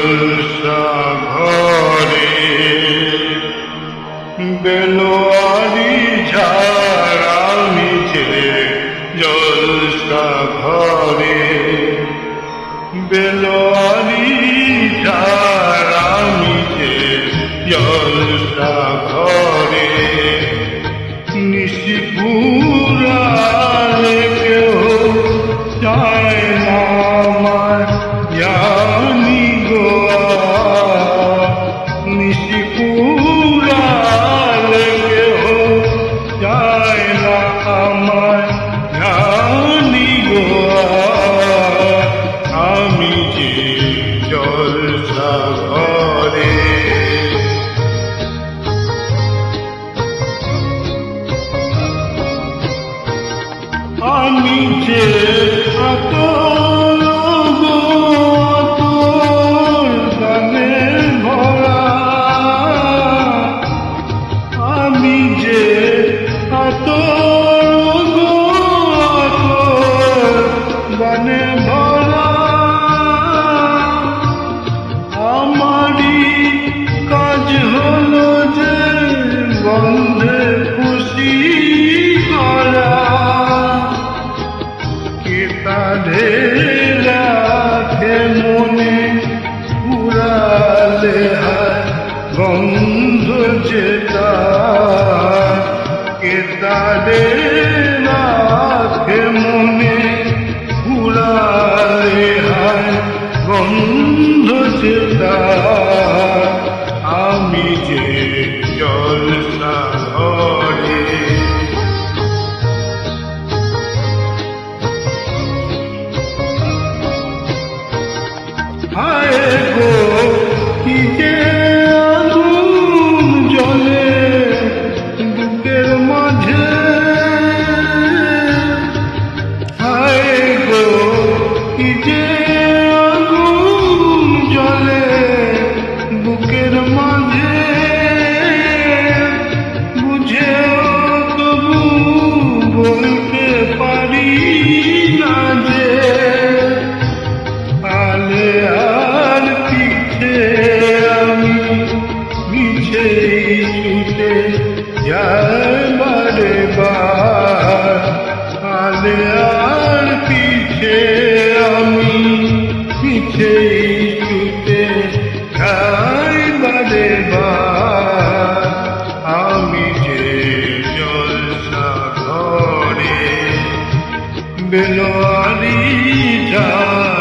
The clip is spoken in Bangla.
জলসা ঘরে বেলোয়ারি ঝাড়া মিছে জলসা ঘরে বেলোয়ারি ঝাড়া মিছে জলসা ঘরে নিশিপুরালে কেউ চায় না আমার জানি গোয়া নিশিপুরালে কেউ চায় না আমার জানি গোয়া আমি যে জলসা ঘরে আমি যে আতর গানে ভরা আমি যে আতর গানে ভরা আমারই কাজ হলো যে গন্ধে খুশি করা তারে রাখে মনে উড়ালে হায় গন্ধ যেতা কে তারে রাখে মনে উড়ালে হায় গন্ধ যেতা আমি যে জলসা ঘরে হায় গো কি যে আগুন জ্বলে বুকের মাঝে হায় গো কি যে আগুন জ্বলে বুকের মাঝে বুঝেও তবু বলতে পারি না যে আলে আর পিছে আমি মিছে ছুটে যাই বারে বার আলে আর পিছে আমি মিছে ছুটে যাই বারে বার আমি যে জলসা ঘরে বেলোয়ারি ঝাড়া